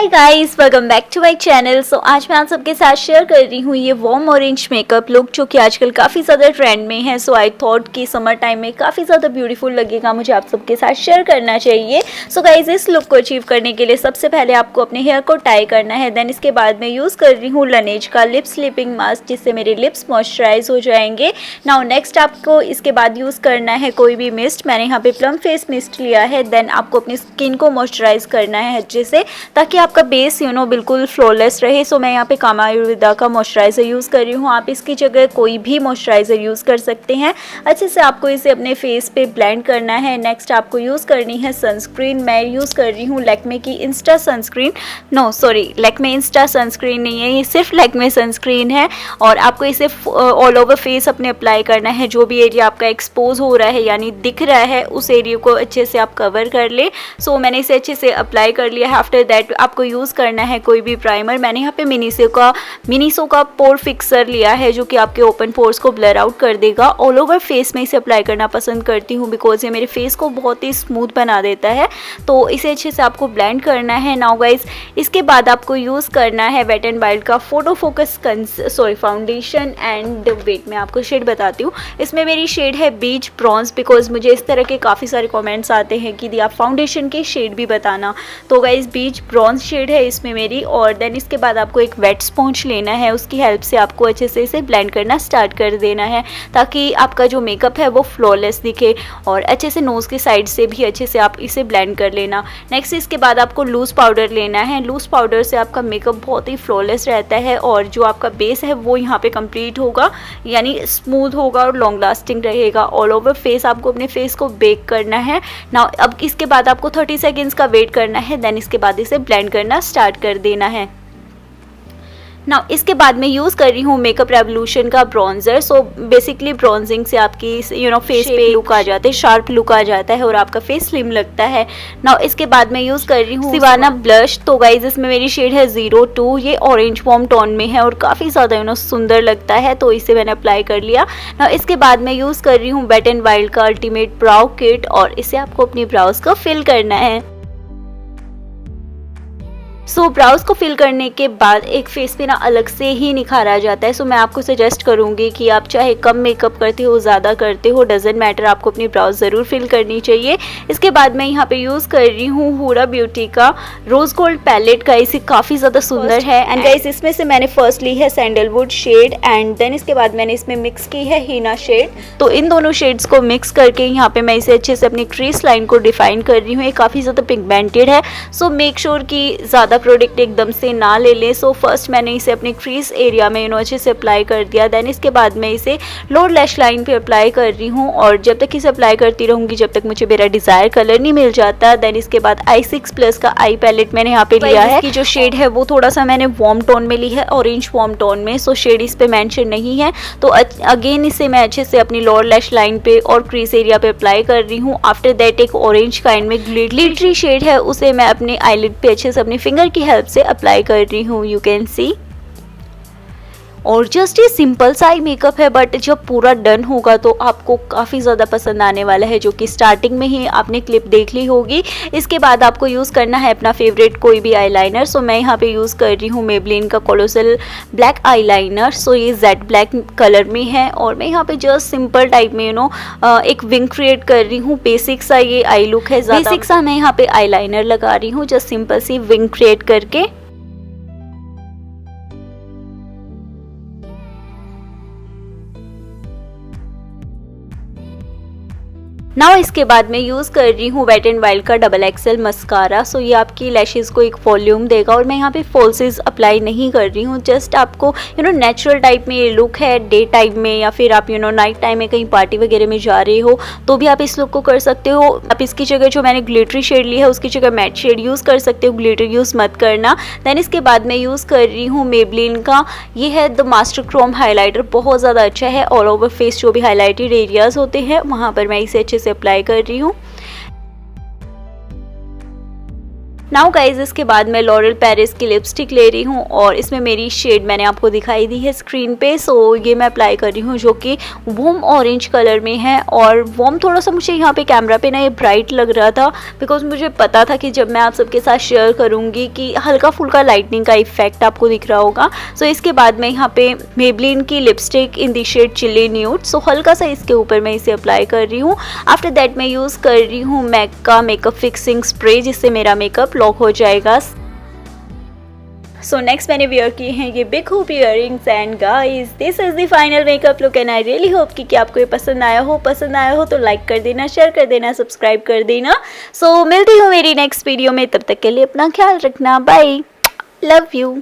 Hi guys, welcome back to my channel. So आज मैं आप सबके साथ शेयर कर रही हूँ ये वार्म ऑरेंज मेकअप लुक जो कि आजकल काफ़ी ज़्यादा ट्रेंड में है। सो आई थॉट कि समर टाइम में काफ़ी ज़्यादा ब्यूटीफुल लगेगा, मुझे आप सबके साथ शेयर करना चाहिए। सो गाइस, इस लुक को अचीव करने के लिए सबसे पहले आपको अपने हेयर को टाई करना है। देन इसके बाद मैं यूज़ कर रही हूँ लनेज का लिप स्लीपिंग मास्क, जिससे मेरे लिप्स मॉइस्चराइज हो जाएंगे। नाउ नेक्स्ट आपको इसके बाद यूज़ करना है कोई भी मिस्ट। मैंने यहाँ पे प्लम फेस मिस्ट लिया है। देन आपको अपनी स्किन को मॉइस्चराइज करना है अच्छे से, ताकि आपका बेस बिल्कुल फ्लॉलेस रहे। सो मैं यहाँ पे कामा आयुर्वेदा का मॉइस्चराइजर यूज़ कर रही हूँ। आप इसकी जगह कोई भी मॉइस्चराइजर यूज़ कर सकते हैं। अच्छे से आपको इसे अपने फेस पे ब्लेंड करना है। नेक्स्ट आपको यूज़ करनी है सनस्क्रीन। मैं यूज़ कर रही हूँ लैक्मे की Insta sunscreen. Lakme Insta sunscreen नहीं है, ये सिर्फ लैक्मे सनस्क्रीन है। और आपको इसे ऑल ओवर फेस अपने अप्लाई करना है। जो भी एरिया आपका एक्सपोज हो रहा है यानी दिख रहा है, उस एरिया को अच्छे से आप कवर कर ले। सो मैंने इसे अच्छे से अप्लाई कर लिया है। आफ्टर दैट आपको यूज़ करना है कोई भी प्राइमर। मैंने यहाँ पे मिनीसो का पोर फिक्सर लिया है, जो कि आपके ओपन पोर्स को ब्लर आउट कर देगा। ऑल ओवर फेस में इसे अप्लाई करना पसंद करती हूँ, बिकॉज ये मेरे फेस को बहुत ही स्मूथ बना देता है। तो इसे अच्छे से आपको ब्लेंड करना है। नाउ गाइस, इसके बाद आपको यूज़ करना है वेट एंड वाइल्ड का photo focus foundation. And wet मैं आपको शेड बताती हूँ। इसमें मेरी शेड है बीच ब्रॉन्ज, बिकॉज मुझे इस तरह के काफ़ी सारे कॉमेंट्स आते हैं कि दी आप फाउंडेशन की शेड भी बताना। तो गाइस, बीच ब्रॉन्ज शेड है इसमें मेरी। और देन इसके बाद आपको एक वेट स्पॉन्ज लेना है, उसकी हेल्प से आपको अच्छे से इसे ब्लेंड करना स्टार्ट कर देना है, ताकि आपका जो मेकअप है वो फ्लॉलेस दिखे। और अच्छे से नोज़ के साइड से भी अच्छे से आप इसे ब्लेंड कर लेना। नेक्स्ट इसके बाद आपको लूज़ पाउडर लेना है। लूज़ पाउडर से आपका मेकअप बहुत ही फ्लॉलेस रहता है, और जो आपका बेस है वो यहाँ पे कंप्लीट होगा, यानी स्मूथ होगा और लॉन्ग लास्टिंग रहेगा। ऑल ओवर फेस आपको अपने फेस को बेक करना है। नाउ अब इसके बाद आपको 30 सेकेंड्स का वेट करना है। देन इसके बाद इसे ब्लेंड करना स्टार्ट कर देना है। नाउ इसके बाद मैं यूज़ कर रही हूँ मेकअप रेवोल्यूशन का ब्रॉन्जर। सो बेसिकली ब्रॉन्जिंग से आपकी फेस पे लुक आ जाते हैं, शार्प लुक आ जाता है और आपका फेस स्लिम लगता है। नाउ इसके बाद मैं यूज़ कर रही हूँ सिवाना ब्लश। तो गाइज, इसमें मेरी शेड है 02। ये ऑरेंज वॉर्म टोन में है और काफ़ी ज़्यादा सुंदर लगता है, तो इसे मैंने अप्लाई कर लिया। नाउ इसके बाद मैं यूज़ कर रही हूँ वेट एंड वाइल्ड का अल्टीमेट ब्राउ किट, और इसे आपको अपनी ब्राउज को फिल करना है। सो ब्राउज को फिल करने के बाद एक फेस पे ना अलग से ही निखार आ जाता है। सो मैं आपको सजेस्ट करूँगी कि आप चाहे कम मेकअप करते हो, ज़्यादा करते हो, डजेंट मैटर, आपको अपनी ब्राउज ज़रूर फिल करनी चाहिए। इसके बाद मैं यहाँ पे यूज़ कर रही हूँ हुडा ब्यूटी का रोज़ गोल्ड पैलेट का। इसे काफ़ी ज़्यादा सुंदर है। एंड गाइस, इसमें से मैंने फर्स्ट ली है सैंडलवुड शेड, एंड देन इसके बाद मैंने इसमें मिक्स की है हीना शेड। तो इन दोनों शेड्स को मिक्स करके यहाँ पे मैं इसे अच्छे से अपनी क्रीज लाइन को डिफाइन कर रही हूँ। ये काफ़ी ज़्यादा पिगमेंटेड है, सो मेक श्योर कि ज़्यादा प्रोडक्ट एकदम से ना ले लें। सो फर्स्ट मैंने इसे अपनी क्रीज एरिया में अच्छे से अप्लाई कर दिया। देन इसके बाद मैं इसे लोअर लैश लाइन पे अप्लाई कर रही हूँ, और जब तक इसे अप्लाई करती रहूँगी जब तक मुझे मेरा डिजायर कलर नहीं मिल जाता। देन इसके बाद i6+ का आई पैलेट मैंने यहाँ पे लिया है। इसकी जो शेड है वो थोड़ा सा मैंने वार्म टोन में ली है, ऑरेंज वार्म टोन में। सो शेड इस पे मेंशन नहीं है, तो अगेन इसे मैं अच्छे से अपनी लोअर लैश लाइन पे और क्रीज एरिया पे अप्लाई कर रही हूँ। आफ्टर दैट एक ऑरेंज काइंड में ग्लिटरी शेड है, उसे मैं अपने आईलिड पे अच्छे से अपनी फिंगर की हेल्प से अप्लाई कर रही हूँ, यू कैन सी। और जस्ट ये सिंपल सा ही मेकअप है, बट जब पूरा डन होगा तो आपको काफ़ी ज़्यादा पसंद आने वाला है, जो कि स्टार्टिंग में ही आपने क्लिप देख ली होगी। इसके बाद आपको यूज़ करना है अपना फेवरेट कोई भी आईलाइनर। सो मैं यहाँ पे यूज़ कर रही हूँ मेबलिन का कोलोसल ब्लैक आईलाइनर। सो ये जेड ब्लैक कलर में है, और मैं यहाँ पे जस्ट सिंपल टाइप में एक विंग क्रिएट कर रही हूँ। बेसिक सा ये आई लुक है, बेसिक सा मैं यहाँ पे आईलाइनर लगा रही हूँ, जस्ट सिंपल सी विंग क्रिएट करके। नाउ इसके बाद मैं यूज़ कर रही हूँ वेट एंड वाइल्ड का XXL मस्कारा। सो ये आपकी लैशेज़ को एक वॉल्यूम देगा, और मैं यहाँ पे फॉल्सेस अप्लाई नहीं कर रही हूँ। जस्ट आपको नेचुरल टाइप में ये लुक है, डे टाइम में या फिर आप नाइट टाइम में कहीं पार्टी वगैरह में जा रहे हो तो भी आप इस लुक को कर सकते हो। आप इसकी जगह जो मैंने ग्लिटरी शेड ली है उसकी जगह मैट शेड यूज़ कर सकते हो, ग्लिटर यूज़ मत करना। देन इसके बाद मैं यूज़ कर रही हूँ मेबलिन का, ये है द मास्टर क्रोम हाईलाइटर। बहुत ज़्यादा अच्छा है, ऑल ओवर फेस जो भी हाईलाइटेड एरियाज़ होते हैं वहाँ पर मैं इसे अच्छे से अप्लाई कर रही हूँ। नाउ गाइज इसके बाद मैं लॉरेल पेरिस की लिपस्टिक ले रही हूँ और इसमें मेरी शेड मैंने आपको दिखाई दी है स्क्रीन पे। सो ये मैं अप्लाई कर रही हूँ जो कि वॉर्म ऑरेंज कलर में है। और वॉर्म थोड़ा सा मुझे यहाँ पे कैमरा पे ना ये ब्राइट लग रहा था, बिकॉज मुझे पता था कि जब मैं आप सबके साथ शेयर करूँगी कि हल्का फुल्का लाइटनिंग का इफेक्ट आपको दिख रहा होगा। सो इसके बाद मैं यहाँ पे मेबलिन की lipstick in the shade chilli nude, so हल्का सा इसके ऊपर मैं इसे अप्लाई कर रही हूँ। आफ्टर दैट मैं यूज़ कर रही हूँ मैक का मेकअप फिक्सिंग स्प्रे, जिससे मेरा मेकअप लॉक हो जाएगा। सो नेक्स्ट मैंने वेयर किए हैं ये big hoop earrings and guys this is the final makeup look and I really hope कि आपको ये पसंद आया हो तो लाइक कर देना, शेयर कर देना, सब्सक्राइब कर देना। सो मिलती हूँ मेरी नेक्स्ट वीडियो में, तब तक के लिए अपना ख्याल रखना, बाय, लव यू।